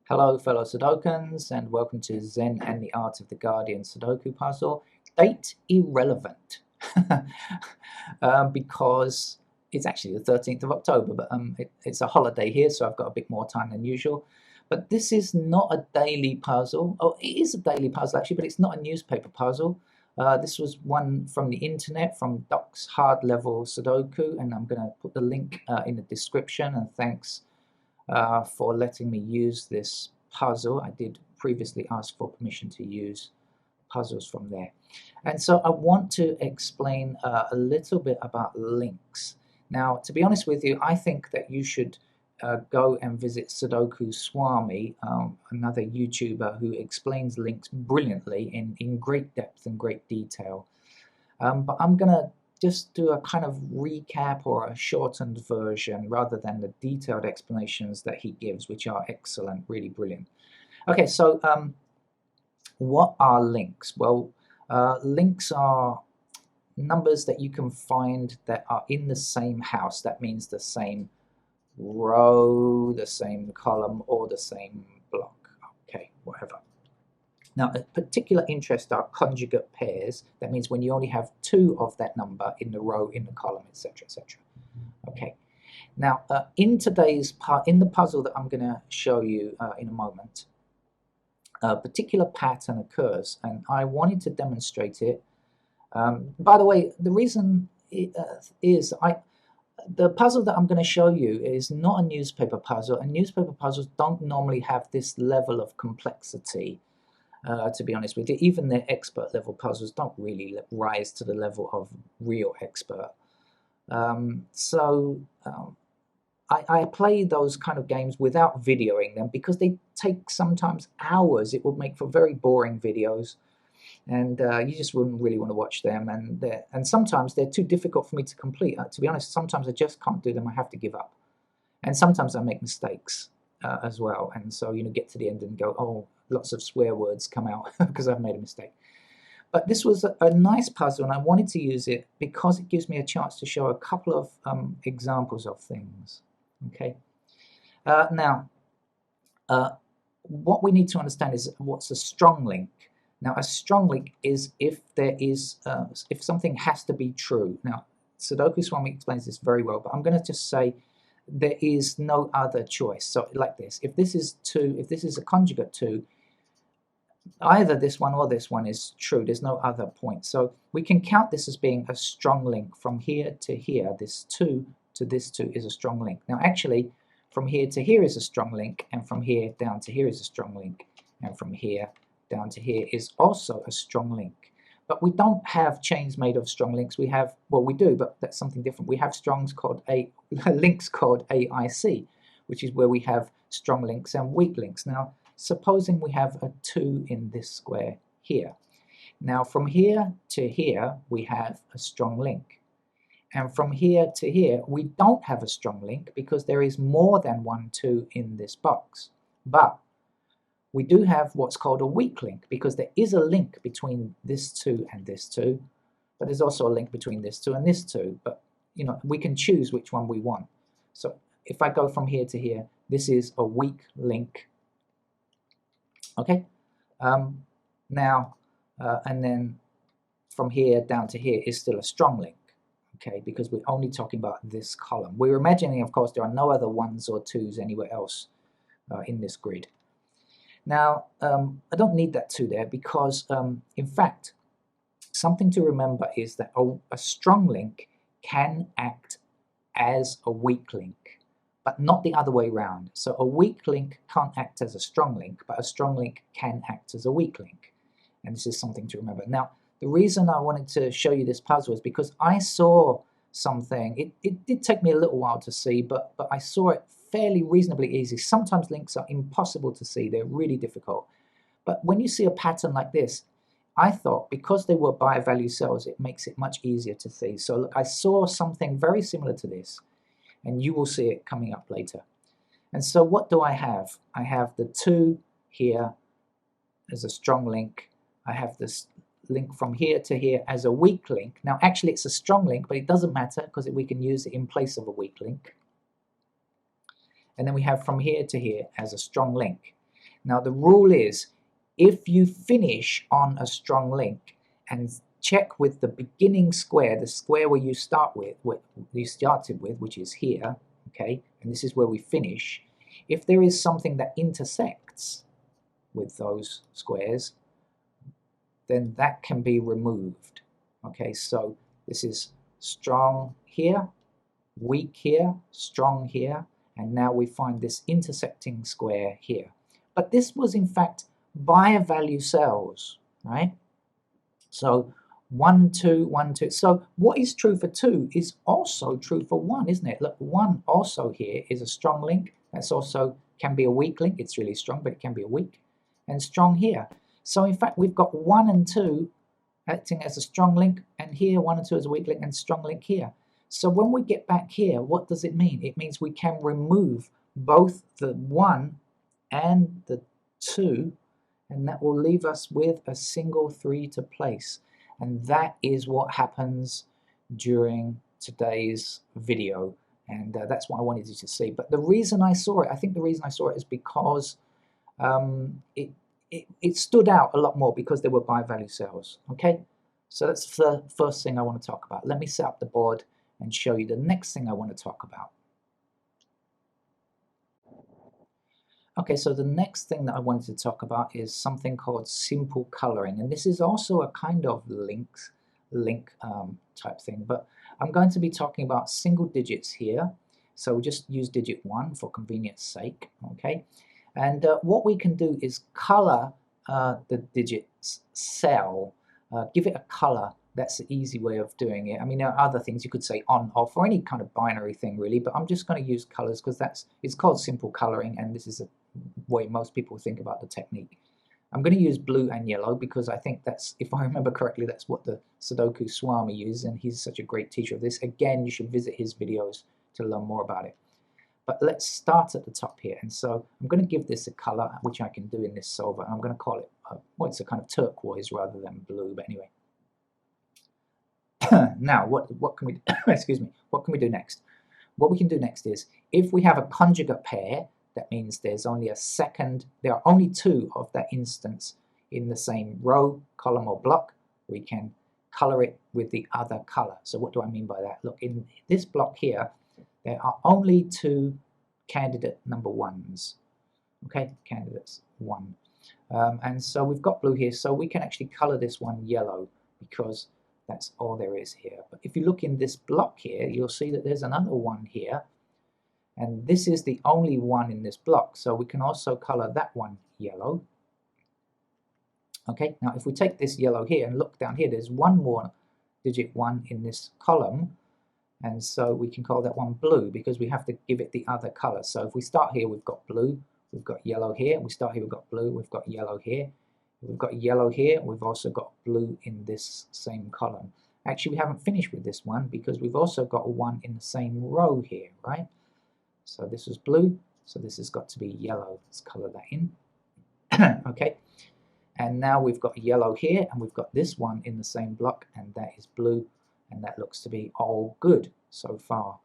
Hello fellow Sudokans and welcome to Zen and the Art of the Guardian Sudoku puzzle. Date irrelevant because it's actually the 13th of October, but it's a holiday here, so I've got a bit more time than usual. But this is not a daily puzzle. Oh, it is a daily puzzle actually, but it's not a newspaper puzzle. This was one from the internet, from Doc's Hard Level Sudoku, and I'm going to put the link in the description, and thanks for letting me use this puzzle. I did previously ask for permission to use puzzles from there. And so I want to explain a little bit about links. Now, to be honest with you, I think that you should go and visit Sudoku Swami, another YouTuber who explains links brilliantly in great depth and great detail. But I'm going to just do a kind of recap or a shortened version rather than the detailed explanations that he gives, which are excellent, really brilliant. Okay, so what are links? Well, links are numbers that you can find that are in the same house. That means the same row, the same column, or the same block. Okay, whatever. Now, a particular interest are conjugate pairs. That means when you only have two of that number in the row, in the column, etc., etc. Okay. Now, in today's part, in the puzzle that I'm going to show you in a moment, a particular pattern occurs, and I wanted to demonstrate it. By the way, the reason is the puzzle that I'm going to show you is not a newspaper puzzle, and newspaper puzzles don't normally have this level of complexity. To be honest with you, even their expert level puzzles don't really rise to the level of real expert. I play those kind of games without videoing them because they take sometimes hours. It would make for very boring videos, and you just wouldn't really want to watch them. And sometimes they're too difficult for me to complete. To be honest, sometimes I just can't do them. I have to give up, and sometimes I make mistakes as well. And so get to the end and go, oh, lots of swear words come out because I've made a mistake. But this was a nice puzzle, and I wanted to use it because it gives me a chance to show a couple of examples of things. Okay. Now, what we need to understand is what's a strong link. Now, a strong link is if there is if something has to be true. Now, Sudoku Swami explains this very well, but I'm going to just say there is no other choice. So, like this: if this is 2, if this is a conjugate 2, either this one or this one is true. There's no other point. So we can count this as being a strong link from here to here. This 2 to this 2 is a strong link. Now, actually, from here to here is a strong link, and from here down to here is a strong link, and from here down to here is also a strong link. But we don't have chains made of strong links. We have, well, we do, but that's something different. We have links called AIC, which is where we have strong links and weak links. Now, supposing we have a 2 in this square here. Now, from here to here, we have a strong link. And from here to here, we don't have a strong link because there is more than one 2 in this box. But we do have what's called a weak link because there is a link between this 2 and this 2, but there's also a link between this 2 and this 2. But, we can choose which one we want. So if I go from here to here, this is a weak link. Okay, and then from here down to here is still a strong link, okay, because we're only talking about this column. We're imagining, of course, there are no other 1s or 2s anywhere else in this grid. Now, I don't need that 2 there because, in fact, something to remember is that a strong link can act as a weak link, but not the other way around. So a weak link can't act as a strong link, but a strong link can act as a weak link. And this is something to remember. Now, the reason I wanted to show you this puzzle is because I saw something. It did take me a little while to see, but I saw it fairly reasonably easy. Sometimes links are impossible to see. They're really difficult. But when you see a pattern like this, I thought because they were bi-value cells, it makes it much easier to see. So look, I saw something very similar to this, and you will see it coming up later. And so what do I have? I have the 2 here as a strong link. I have this link from here to here as a weak link. Now, actually, it's a strong link, but it doesn't matter because we can use it in place of a weak link. And then we have from here to here as a strong link. Now the rule is, if you finish on a strong link and check with the beginning square, the square where you started with, which is here, okay, and this is where we finish. If there is something that intersects with those squares, then that can be removed. Okay, so this is strong here, weak here, strong here, and now we find this intersecting square here. But this was in fact bi-value cells, right? So 1, 2, 1, 2. So what is true for 2 is also true for 1, isn't it? Look, 1 also here is a strong link. That's also can be a weak link. It's really strong, but it can be a weak. And strong here. So in fact, we've got 1 and 2 acting as a strong link, and here 1 and 2 is a weak link, and strong link here. So when we get back here, what does it mean? It means we can remove both the 1 and the 2, and that will leave us with a single 3 to place. And that is what happens during today's video, and that's what I wanted you to see. But the reason I saw it, I think the reason I saw it is because it stood out a lot more because there were bi-value cells. Okay, so that's the first thing I want to talk about. Let me set up the board and show you the next thing I want to talk about. Okay, so the next thing that I wanted to talk about is something called simple coloring, and this is also a kind of link type thing, but I'm going to be talking about single digits here, so we'll just use digit 1 for convenience sake. Okay, and what we can do is color the digits cell, give it a color. That's the easy way of doing it. I mean, there are other things you could say on, off, or any kind of binary thing really, but I'm just going to use colors because it's called simple coloring, and this is a way most people think about the technique. I'm going to use blue and yellow because I think that's, if I remember correctly, that's what the Sudoku Swami uses, and he's such a great teacher of this. Again, you should visit his videos to learn more about it. But let's start at the top here, and so I'm going to give this a color, which I can do in this solver. I'm going to call it, well, it's a kind of turquoise rather than blue, but anyway. Now, what can we excuse me? What can we do next? What we can do next is, if we have a conjugate pair, that means there's only a second. There are only 2 of that instance in the same row, column, or block. We can color it with the other color. So what do I mean by that? Look, in this block here, there are only 2 candidate number 1s. Okay, candidates 1. And so we've got blue here, so we can actually color this one yellow because that's all there is here. But if you look in this block here, you'll see that there's another 1 here, and this is the only 1 in this block, so we can also color that one yellow. Okay, now if we take this yellow here and look down here, there's 1 more digit 1 in this column, and so we can call that one blue because we have to give it the other color. So if we start here, we've got blue, we've got yellow here, we start here, we've got blue, we've got yellow here, we've got yellow here, we've also got blue in this same column. Actually, we haven't finished with this one because we've also got 1 in the same row here, right? So this is blue, so this has got to be yellow. Let's color that in. Okay, and now we've got yellow here, and we've got this one in the same block, and that is blue, and that looks to be all good so far.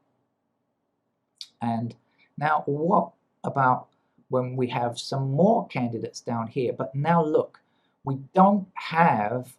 And now what about when we have some more candidates down here? But now look, we don't have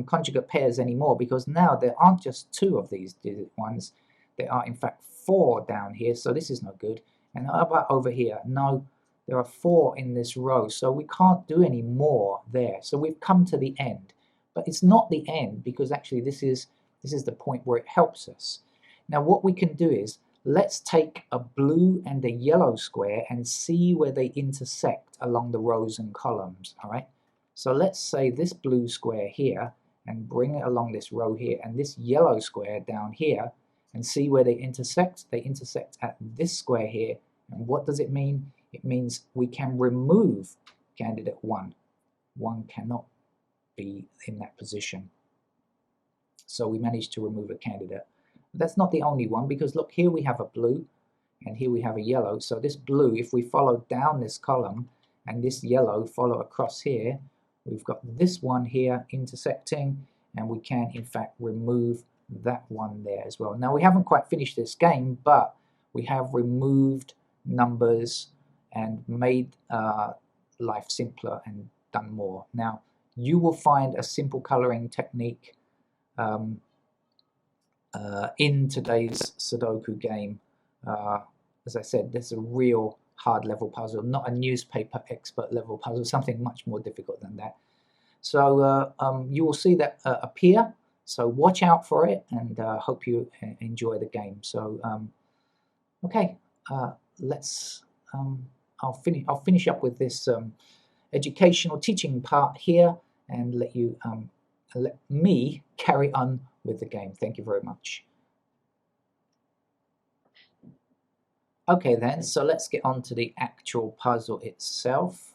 conjugate pairs anymore, because now there aren't just 2 of these digit ones, there are in fact 4 down here, so this is no good. And how about over here? No, there are 4 in this row, so we can't do any more there. So we've come to the end, but it's not the end, because actually this is the point where it helps us. Now what we can do is, let's take a blue and a yellow square and see where they intersect along the rows and columns. All right, so let's say this blue square here and bring it along this row here, and this yellow square down here, and see where they intersect. They intersect at this square here, and what does it mean? It means we can remove candidate 1. 1 cannot be in that position, so we managed to remove a candidate. That's not the only one, because look, here we have a blue and here we have a yellow. So this blue, if we follow down this column and this yellow follow across here, we've got this one here intersecting, and we can in fact remove that one there as well. Now we haven't quite finished this game, but we have removed numbers and made life simpler and done more. Now, you will find a simple coloring technique in today's Sudoku game. As I said, this is a real hard level puzzle, not a newspaper expert level puzzle, something much more difficult than that. So you will see that appear, so watch out for it, and hope you enjoy the game. So okay, let's I'll finish up with this educational teaching part here, and let me carry on with the game. Thank you very much. Okay then, so let's get on to the actual puzzle itself.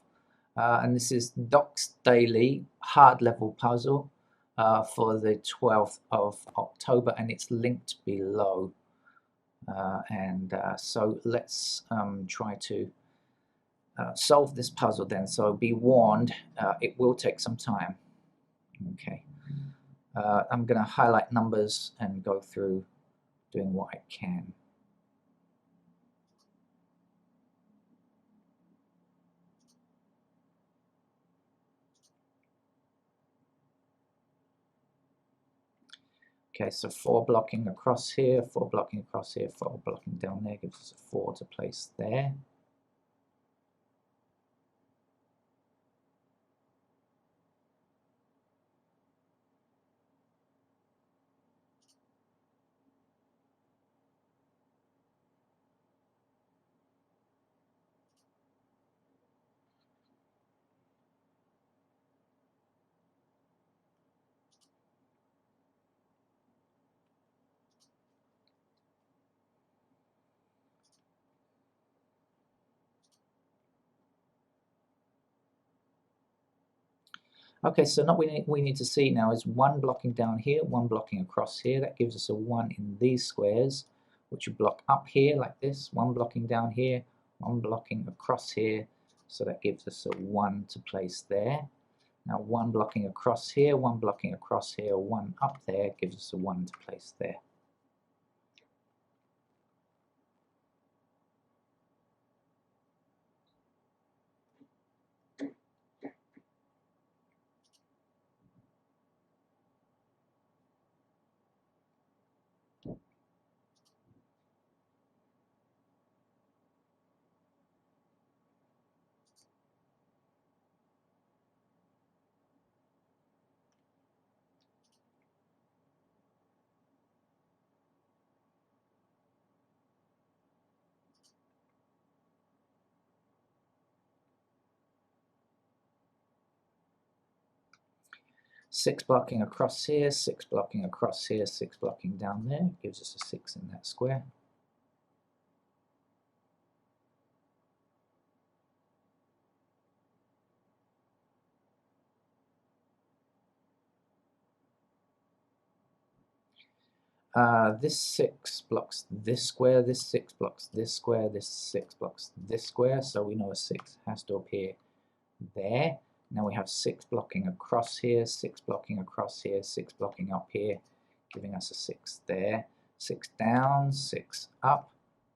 And this is Doc's Daily hard level puzzle for the 12th of October, and it's linked below. So let's try to solve this puzzle then. So be warned, it will take some time. Okay, I'm going to highlight numbers and go through doing what I can. Okay, so 4 blocking across here, 4 blocking across here, 4 blocking down there gives us a 4 to place there. Okay, so what we need to see now is 1 blocking down here, 1 blocking across here. That gives us a 1 in these squares, which you block up here like this, 1 blocking down here, 1 blocking across here. So that gives us a 1 to place there. Now 1 blocking across here, 1 blocking across here, 1 up there gives us a 1 to place there. Six blocking across here, 6 blocking across here, 6 blocking down there, gives us a 6 in that square. This 6 blocks this square, this 6 blocks this square, this 6 blocks this square, so we know a 6 has to appear there. Now we have 6 blocking across here, 6 blocking across here, 6 blocking up here, giving us a 6 there. 6 down, 6 up,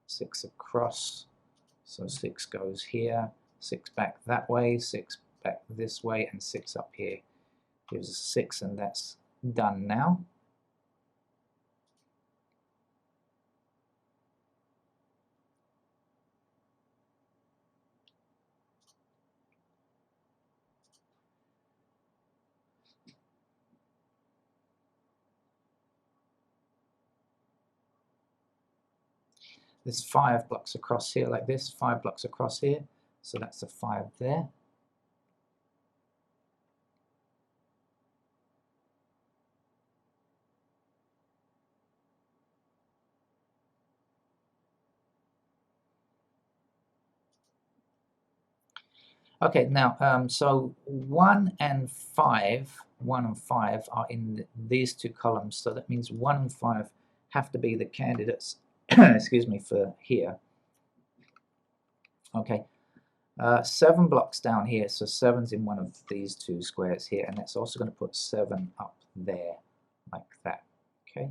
6 across, so 6 goes here, 6 back that way, 6 back this way, and 6 up here. Gives us 6, and that's done now. There's 5 blocks across here like this, 5 blocks across here, so that's a 5 there. Okay, now so 1 and 5 are in these two columns, so that means 1 and 5 have to be the candidates excuse me, for here. Okay, 7 blocks down here, so 7's in one of these two squares here, and that's also going to put 7 up there like that. Okay.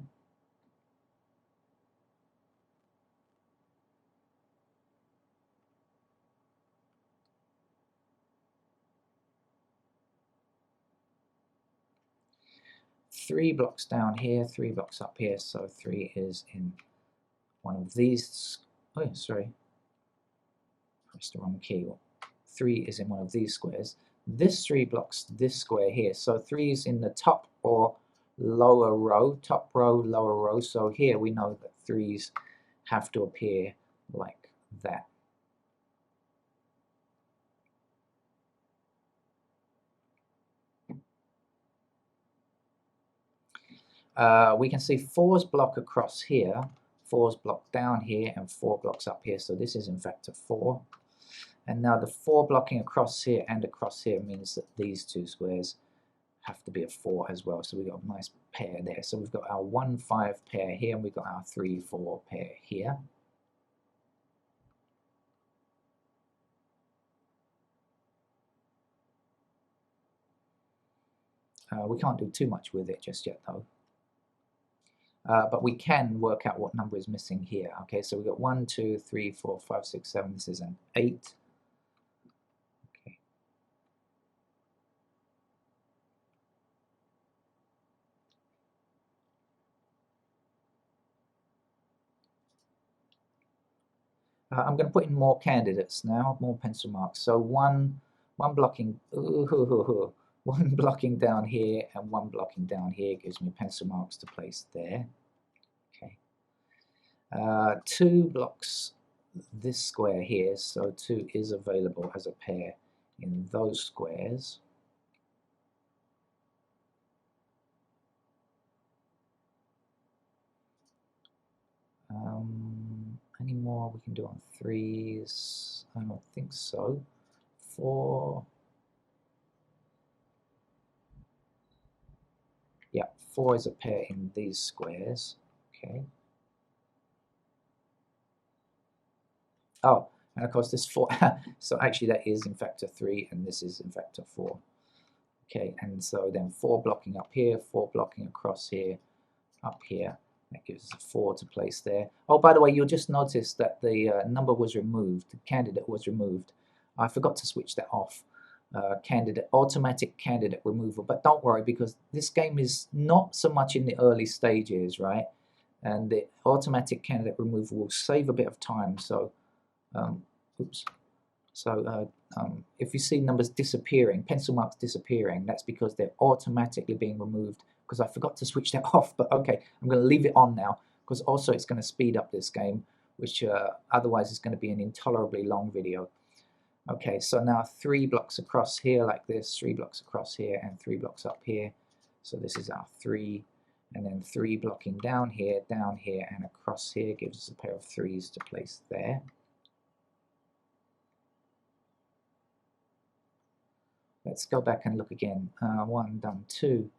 3 blocks down here, 3 blocks up here, so 3 is in one of these. Oh, sorry, pressed the wrong key. 3 is in one of these squares. This 3 blocks this square here, so 3 is in the top or lower row, top row, lower row. So here we know that 3's have to appear like that. We can see 4's block across here, 4's block down here, and 4 blocks up here. So this is in fact a 4. And now the 4 blocking across here and across here means that these two squares have to be a 4 as well. So we've got a nice pair there. So we've got our 1, 5 pair here, and we've got our 3, 4 pair here. We can't do too much with it just yet though. But we can work out what number is missing here. Okay, so we've got 1, 2, 3, 4, 5, 6, 7. This is an 8. Okay. I'm going to put in more candidates now, more pencil marks. So one blocking, one blocking down here and one blocking down here gives me pencil marks to place there. Okay. 2 blocks this square here, so 2 is available as a pair in those squares. Any more we can do on 3's? I don't think so. 4. Yeah, 4 is a pair in these squares. Okay. Oh, and of course this 4, so actually that is in fact a 3 and this is in fact a 4. Okay, and so then 4 blocking up here, 4 blocking across here, up here. That gives us a 4 to place there. Oh, by the way, you'll just notice that the number was removed, the candidate was removed. I forgot to switch that off. Automatic candidate removal. But don't worry, because this game is not so much in the early stages, right? And the automatic candidate removal will save a bit of time. So, oops. So if you see numbers disappearing, pencil marks disappearing, that's because they're automatically being removed, because I forgot to switch that off. But okay, I'm going to leave it on now, because also it's going to speed up this game, which otherwise is going to be an intolerably long video. Okay, so now 3 blocks across here like this, 3 blocks across here, and 3 blocks up here. So this is our 3, and then 3 blocking down here, and across here gives us a pair of 3's to place there. Let's go back and look again. 1 done, 2.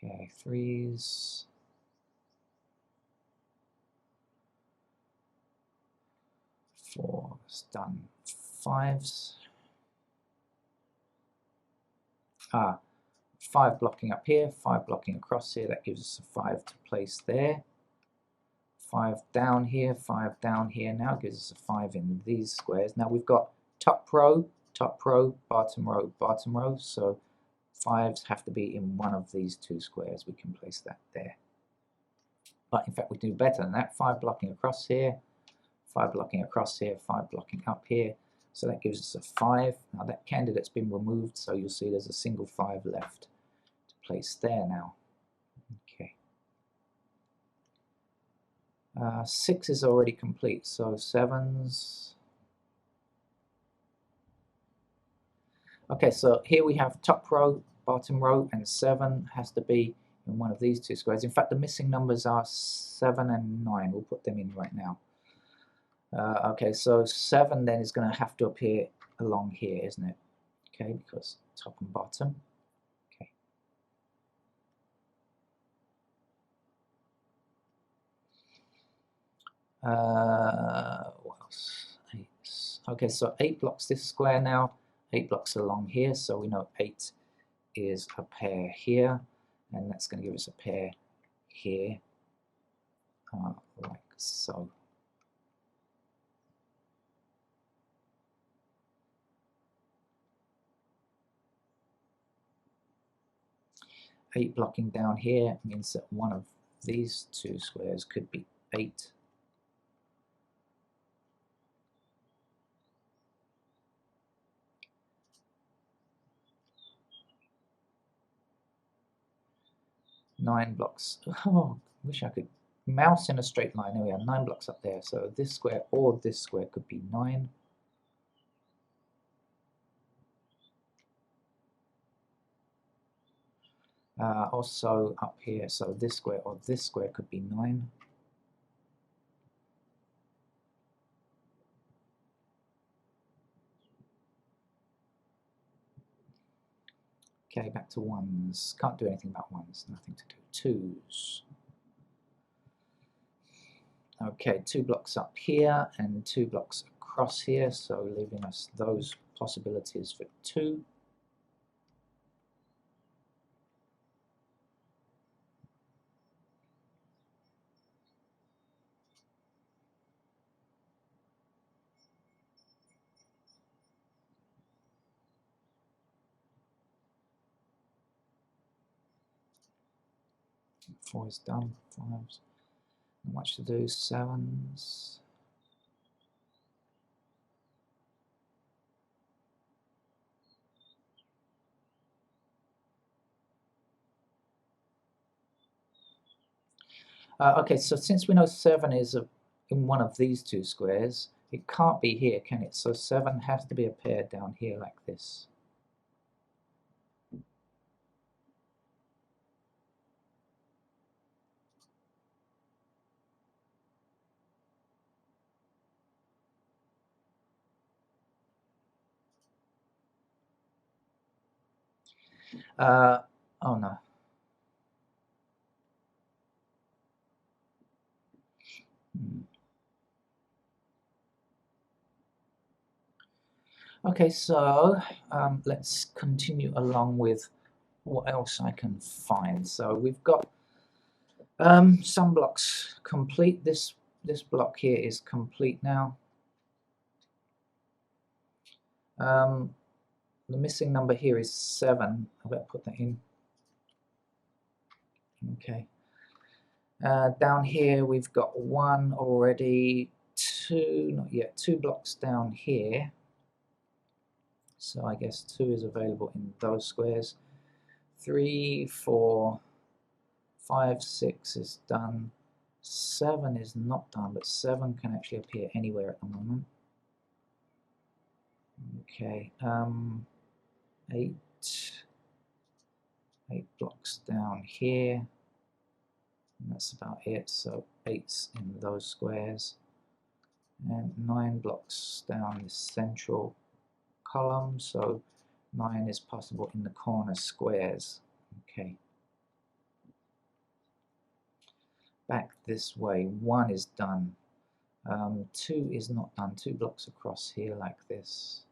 Okay, 3's. 4's done. 5's. 5 blocking up here, 5 blocking across here. That gives us a 5 to place there. 5 down here, 5 down here. Now gives us a 5 in these squares. Now we've got top row, bottom row, bottom row. So 5's have to be in one of these 2 squares. We can place that there. But in fact, we do better than that. 5 blocking across here, 5 blocking across here, 5 blocking up here. So that gives us a 5. Now that candidate's been removed, so you'll see there's a single 5 left to place there now. Okay. 6 is already complete, so 7's. Okay, so here we have top row, bottom row, and 7 has to be in one of these 2 squares. In fact, the missing numbers are 7 and 9. We'll put them in right now. Okay, so 7 then is going to have to appear along here, isn't it? Okay, because top and bottom. Okay. What else? 8. Okay, so 8 blocks this square now. 8 blocks along here, so we know 8 is a pair here, and that's going to give us a pair here, like so. 8 blocking down here means that one of these two squares could be 8. Nine blocks. Oh, wish I could mouse in a straight line. There we are, 9 blocks up there. So this square or this square could be 9. Also up here, so this square or this square could be 9. Okay, back to 1s. Can't do anything about 1s, nothing to do. 2s. Okay, 2 blocks up here and 2 blocks across here, so leaving us those possibilities for 2. Four is done. 5s. Not much to do. 7s. Okay, so since we know 7 is in one of these two squares, it can't be here, can it? So 7 has to be a pair down here like this. Oh no. Okay, so let's continue along with what else I can find. So we've got some blocks complete. This block here is complete now. The missing number here is 7. I better put that in. Okay. Down here we've got 1 already, 2 not yet, 2 blocks down here. So I guess 2 is available in those squares. 3, 4, 5, 6 is done. 7 is not done, but 7 can actually appear anywhere at the moment. Okay, 8 blocks down here. And that's about it. So 8's in those squares. And 9 blocks down this central column, so 9 is possible in the corner squares. Okay. Back this way, 1 is done. 2 is not done. 2 blocks across here like this.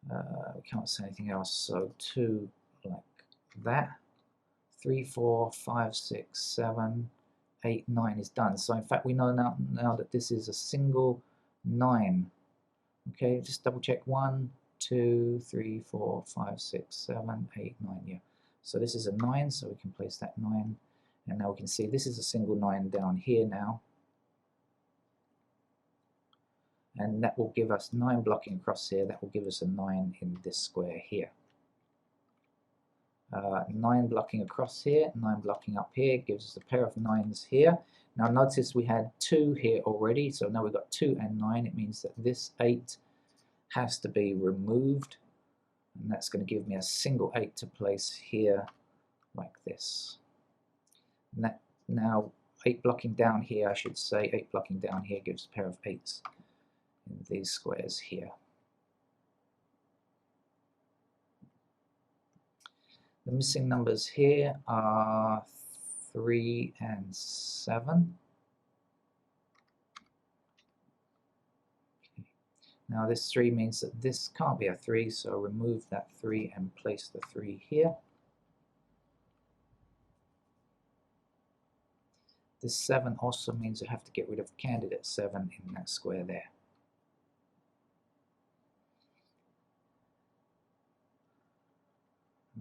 We can't say anything else, so 2 like that. 3, 4, 5, 6, 7, 8, 9 is done. So in fact we know now that this is a single 9. Okay, just double check. 1, 2, 3, 4, 5, 6, 7, 8, 9. Yeah. So this is a 9, so we can place that 9. And now we can see this is a single 9 down here now. And that will give us 9 blocking across here. That will give us a 9 in this square here. 9 blocking across here, 9 blocking up here, gives us a pair of 9s here. Now notice we had 2 here already, so now we've got 2 and 9. It means that this 8 has to be removed, and that's going to give me a single 8 to place here like this. And that, now 8 blocking down here, I should say, 8 blocking down here gives a pair of 8s in these squares here. The missing numbers here are 3 and 7. Okay. Now this 3 means that this can't be a 3, so remove that 3 and place the 3 here. This 7 also means I have to get rid of candidate 7 in that square there.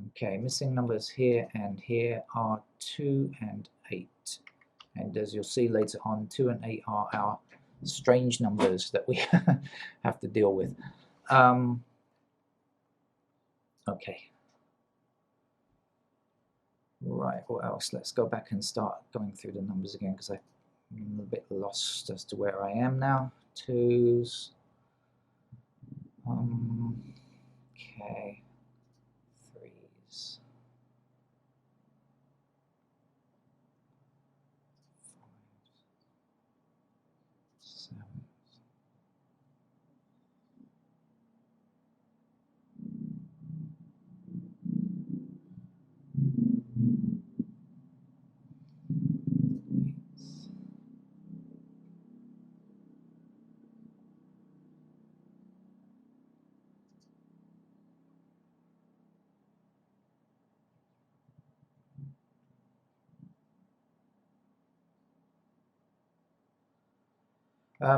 Okay, missing numbers here and here are 2 and 8. And as you'll see later on, 2 and 8 are our strange numbers that we have to deal with. Okay. Right, what else? Let's go back and start going through the numbers again because I'm a bit lost as to where I am now. 2s. Okay. 3s. 5s. 7s.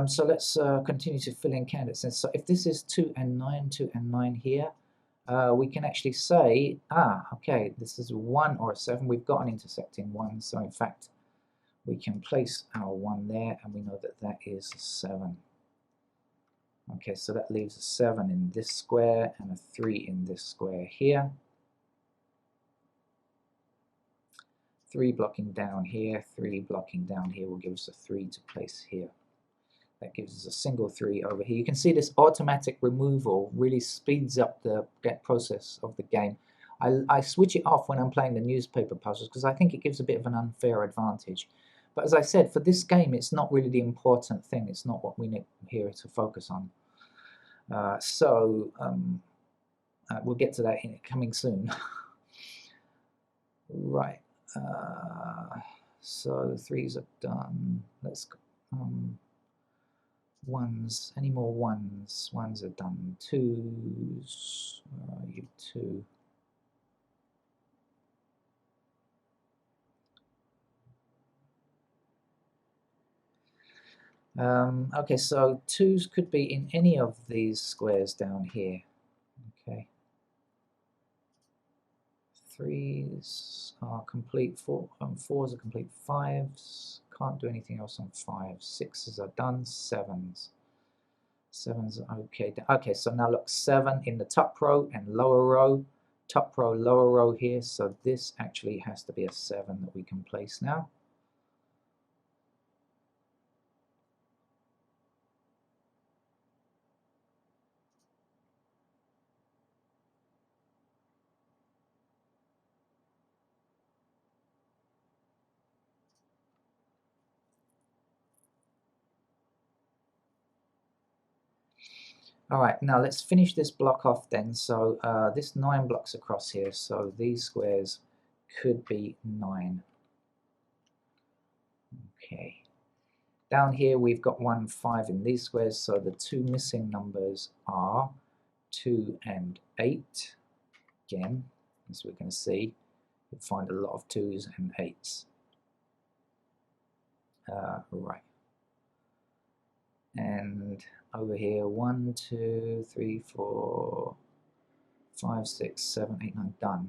So let's continue to fill in candidates. And so if this is 2 and 9, 2 and 9 here, we can actually say, okay, this is a 1 or a 7. We've got an intersecting 1, so in fact, we can place our 1 there, and we know that that is a 7. Okay, so that leaves a 7 in this square and a 3 in this square here. 3 blocking down here, 3 blocking down here will give us a 3 to place here. That gives us a single 3 over here. You can see this automatic removal really speeds up the process of the game. I switch it off when I'm playing the newspaper puzzles because I think it gives a bit of an unfair advantage. But as I said, for this game, it's not really the important thing. It's not what we need here to focus on. We'll get to that coming soon. Right. So 3s are done. Let's go. 1s, any more 1s? 1s are done. 2s, where are you? 2. Okay, so 2s could be in any of these squares down here. Okay. 3s are complete. 4s are complete. 5s, can't do anything else on 5s. 6s are done. 7s. 7s are okay. Okay, so now look, 7 in the top row and lower row. Top row, lower row here. So this actually has to be a 7 that we can place now. All right, now let's finish this block off then. So this 9 blocks across here, so these squares could be 9. Okay. Down here we've got 1, 5 in these squares, so the 2 missing numbers are 2 and 8. Again, as we're going to see, you'll find a lot of 2s and 8s. Right. And over here, 1, 2, 3, 4, 5, 6, 7, 8, 9, done.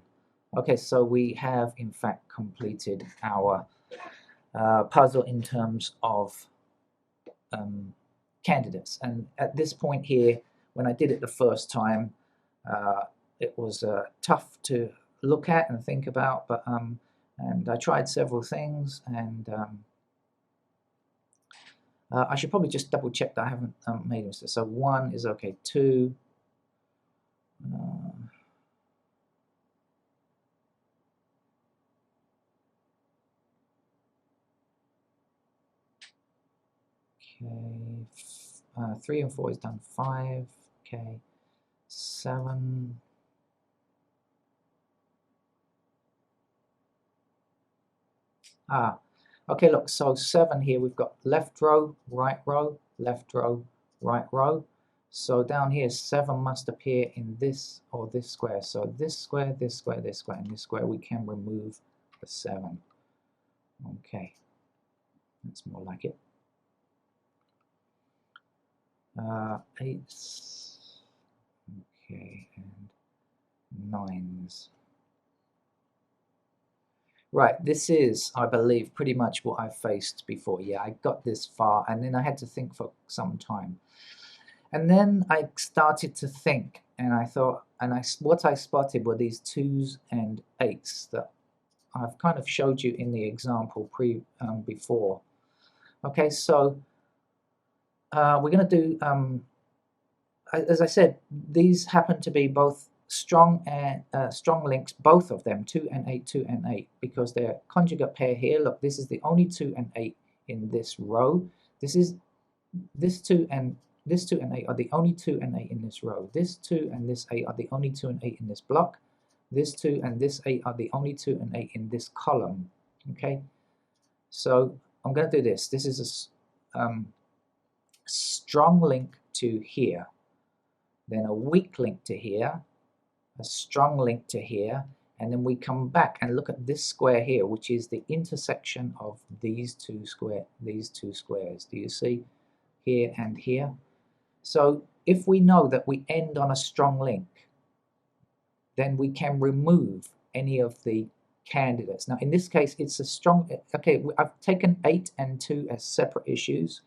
Okay, so we have in fact completed our puzzle in terms of candidates. And at this point here, when I did it the first time, it was tough to look at and think about, but and I tried several things, and I should probably just double check that I haven't made a mistake. So 1 is okay, 2. Okay, 3 and 4 is done. 5. Okay, 7. Okay, look, so 7 here, we've got left row, right row, left row, right row. So down here, 7 must appear in this or this square. So this square, this square, this square, and this square, we can remove the 7. Okay, that's more like it. 8s, okay, and 9s. Right, this is, I believe, pretty much what I've faced before. Yeah, I got this far, and then I had to think for some time. And then I started to think, and I thought, what I spotted were these 2s and 8s that I've kind of showed you in the example before. Okay, so we're going to do, as I said, these happen to be both strong links, both of them, 2 and 8, 2 and 8, because they're conjugate pair here. Look, this is the only 2 and 8 in this row. This 2 and 8 are the only 2 and 8 in this row. This 2 and this 8 are the only 2 and 8 in this block. This 2 and this 8 are the only 2 and 8 in this column. Okay, so I'm going to do this. This is a strong link to here, then a weak link to here, a strong link to here, and then we come back and look at this square here, which is the intersection of these two squares. Do you see here and here? So if we know that we end on a strong link, then we can remove any of the candidates. Now in this case it's a strong, okay, I've taken 8 and 2 as separate issues.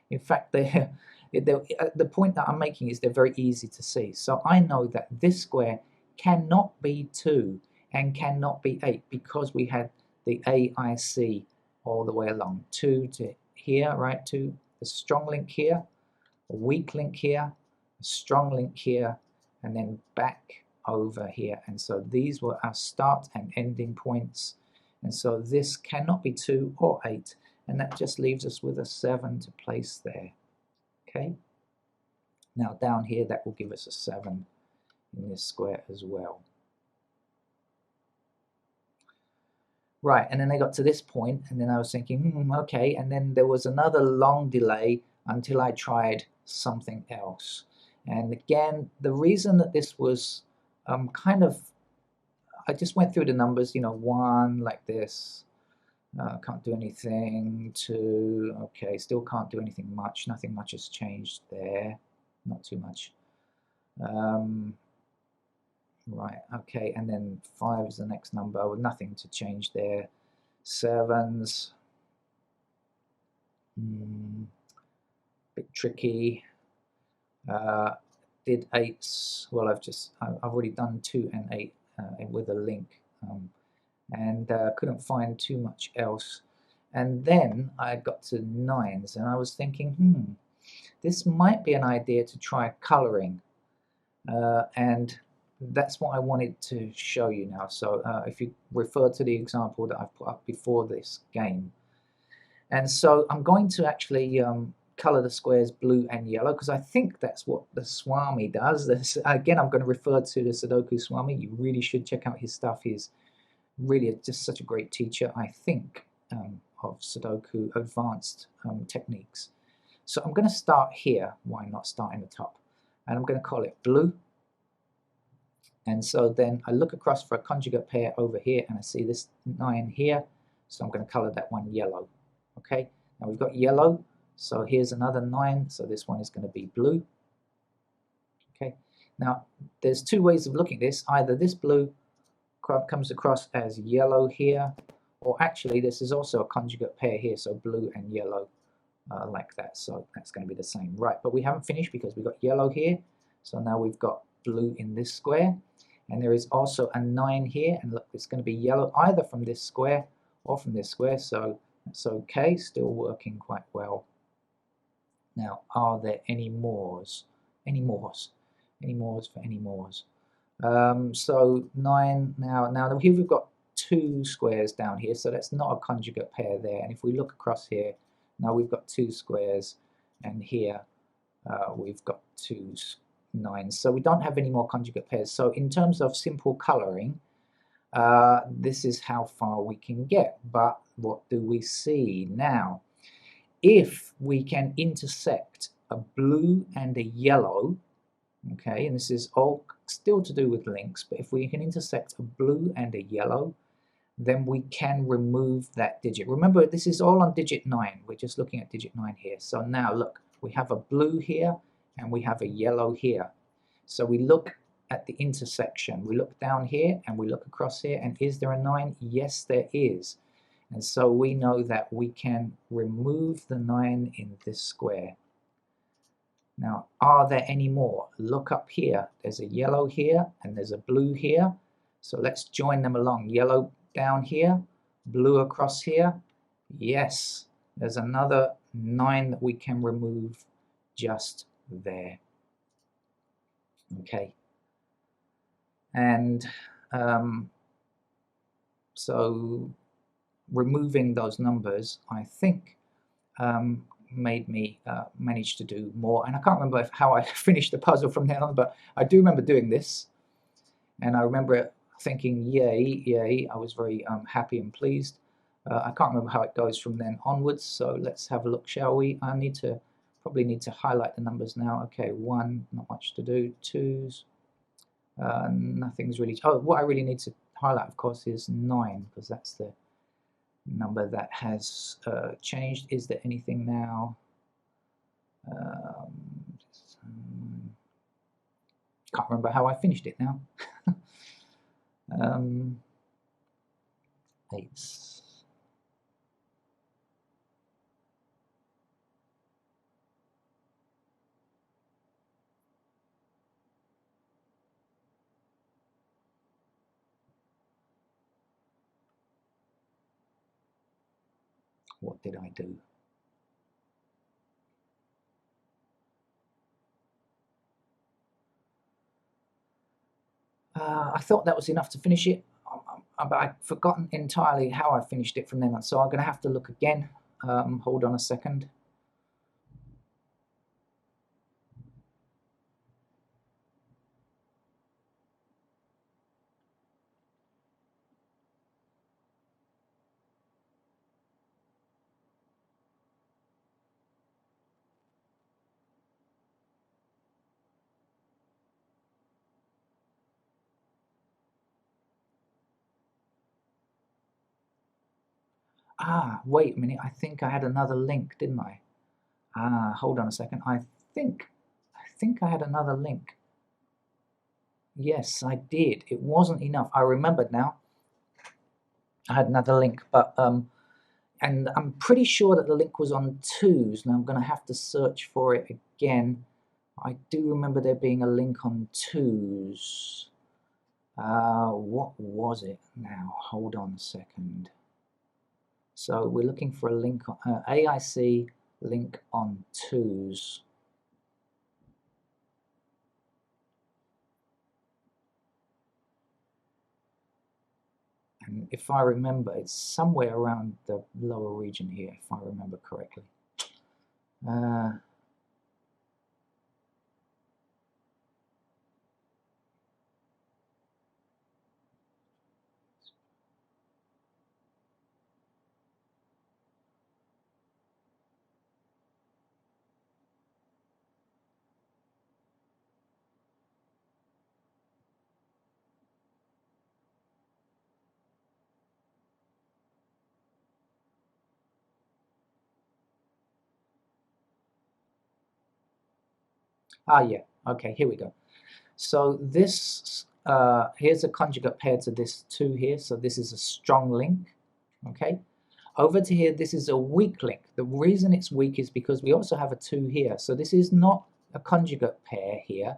In fact, the point that I'm making is they're very easy to see. So I know that this square cannot be 2 and cannot be 8 because we had the AIC all the way along. 2 to here, right, to the strong link here, a weak link here, a strong link here, and then back over here. And so these were our start and ending points. And so this cannot be 2 or 8, and that just leaves us with a 7 to place there. Okay, now down here that will give us a 7 in this square as well. Right, and then I got to this point, and then I was thinking, okay, and then there was another long delay until I tried something else. And again, the reason that this was I just went through the numbers, 1 like this, can't do anything, 2, okay, still can't do anything much, nothing much has changed there, not too much. Right, okay, and then 5 is the next number with nothing to change there. 7s, bit tricky. Did 8s, well I've already done 2 and 8 with a link, and couldn't find too much else. And then I got to 9s, and I was thinking, this might be an idea to try coloring, and that's what I wanted to show you now. So if you refer to the example that I've put up before this game, and so I'm going to actually color the squares blue and yellow, because I think that's what the Swami does. Again, I'm going to refer to the Sudoku Swami. You really should check out his stuff. He's really just such a great teacher, I think, of Sudoku advanced techniques. So I'm going to start here. Why not start in the top? And I'm going to call it blue. And so then I look across for a conjugate pair over here, and I see this 9 here. So I'm going to color that one yellow. Okay, now we've got yellow. So here's another 9, so this one is going to be blue. Okay, now there's 2 ways of looking at this. Either this blue comes across as yellow here, or actually this is also a conjugate pair here, so blue and yellow like that. So that's going to be the same. Right, but we haven't finished because we've got yellow here. So now we've got blue in this square, and there is also a 9 here, and look, it's going to be yellow either from this square or from this square, so that's okay, still working quite well. Now, are there any mores? Any mores? Any mores for any mores? So 9, now here we've got 2 squares down here, so that's not a conjugate pair there. And if we look across here, now we've got 2 squares, and here we've got 2 9s. So we don't have any more conjugate pairs. So in terms of simple coloring, this is how far we can get. But what do we see now? If we can intersect a blue and a yellow, okay, and this is all still to do with links, but if we can intersect a blue and a yellow, then we can remove that digit. Remember, this is all on digit 9. We're just looking at digit 9 here. So now look, we have a blue here and we have a yellow here. So we look at the intersection. We look down here and we look across here, and is there a 9? Yes, there is. And so we know that we can remove the 9 in this square. Now, are there any more? Look up here. There's a yellow here and there's a blue here. So let's join them along. Yellow down here, blue across here. Yes, there's another 9 that we can remove just there. Okay. And so removing those numbers, I think, made me manage to do more. And I can't remember how I finished the puzzle from then on, but I do remember doing this. And I remember thinking, yay, yay. I was very happy and pleased. I can't remember how it goes from then onwards, so let's have a look, shall we? I probably need to highlight the numbers now. Okay, 1, not much to do. 2s, nothing's really. Oh, what I really need to highlight, of course, is 9, because that's the number that has changed. Is there anything now? Can't remember how I finished it now. 8s. What did I do? I thought that was enough to finish it, but I'd forgotten entirely how I finished it from then on, so I'm going to have to look again. Hold on a second. Wait a minute, I think I had another link, didn't I? Hold on a second. I think I had another link. Yes, I did. It wasn't enough. I remembered now. I had another link, but and I'm pretty sure that the link was on 2s. Now I'm going to have to search for it again. I do remember there being a link on 2s. What was it now? Hold on a second. So we're looking for a link on AIC link on 2s. And if I remember, it's somewhere around the lower region here, if I remember correctly. Yeah, okay, here we go. So this, here's a conjugate pair to this 2 here, so this is a strong link, okay? Over to here, this is a weak link. The reason it's weak is because we also have a 2 here, so this is not a conjugate pair here,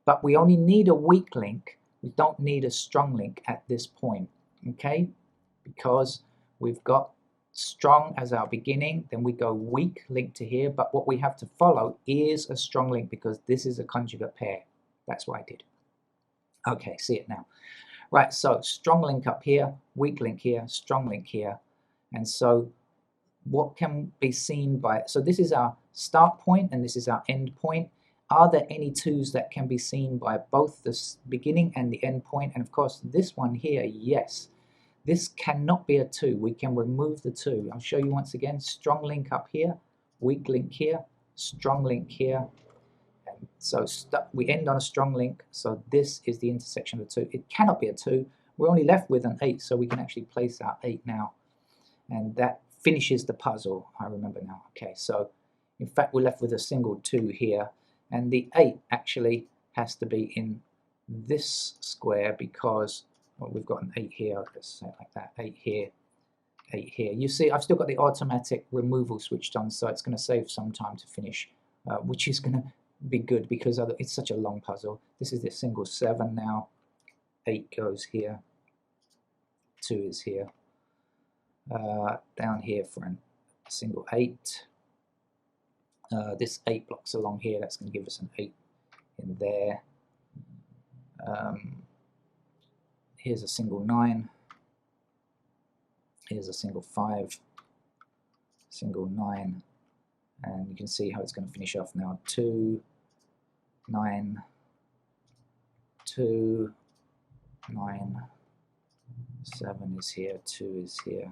but we only need a weak link. We don't need a strong link at this point, okay? Because we've got strong as our beginning, then we go weak link to here, but what we have to follow is a strong link because this is a conjugate pair. That's what I did. Okay, see it now. Right, so strong link up here, weak link here, strong link here. And so what can be seen by, so this is our start point and this is our end point. Are there any 2s that can be seen by both the beginning and the end point? And of course, this one here, yes. This cannot be a 2. We can remove the 2. I'll show you once again. Strong link up here, weak link here, strong link here. And so we end on a strong link. So this is the intersection of the 2. It cannot be a 2. We're only left with an 8, so we can actually place our 8 now. And that finishes the puzzle, I remember now. Okay, so in fact, we're left with a single 2 here. And the 8 actually has to be in this square because, well, we've got an 8 here, let's say it like that, 8 here, 8 here. You see, I've still got the automatic removal switched on, so it's going to save some time to finish, which is going to be good because it's such a long puzzle. This is the single 7 now, 8 goes here, 2 is here, down here for a single 8. This 8 blocks along here, that's going to give us an 8 in there. Here's a single 9, here's a single 5, single 9, and you can see how it's going to finish off now. 2, 9, 2, 9, 7 is here, 2 is here,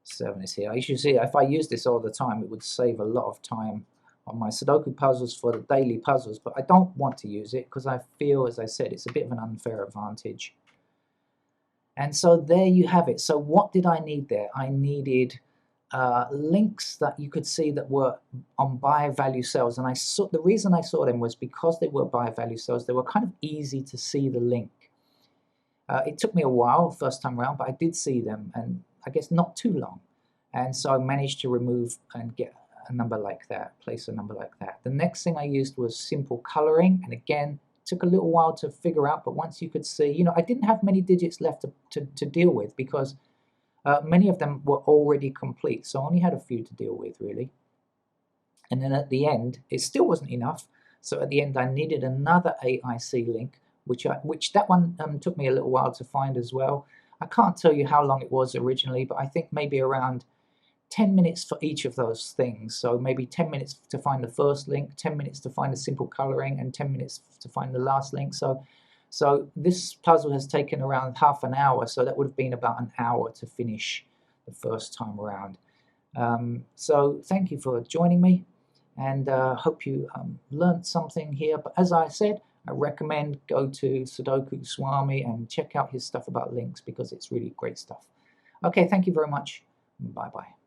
7 is here. You should see, if I use this all the time, it would save a lot of time on my Sudoku puzzles for the daily puzzles, but I don't want to use it because I feel, as I said, it's a bit of an unfair advantage. And so there you have it. So what did I need there? I needed links that you could see that were on buy value cells, and the reason I saw them was because they were buy value cells. They were kind of easy to see the link. It took me a while first time around, but I did see them, and I guess not too long, and so I managed to remove and get a number like that, place a number like that. The next thing I used was simple coloring, and again, it took a little while to figure out, but once you could see, you know, I didn't have many digits left to deal with because many of them were already complete, so I only had a few to deal with, really. And then at the end, it still wasn't enough, so at the end I needed another AIC link, which that one took me a little while to find as well. I can't tell you how long it was originally, but I think maybe around 10 minutes for each of those things. So maybe 10 minutes to find the first link, 10 minutes to find the simple coloring, and 10 minutes to find the last link. So this puzzle has taken around half an hour, so that would have been about an hour to finish the first time around. So thank you for joining me, and hope you learned something here. But as I said, I recommend go to Sudoku Swami and check out his stuff about links because it's really great stuff. Okay, thank you very much. Bye-bye.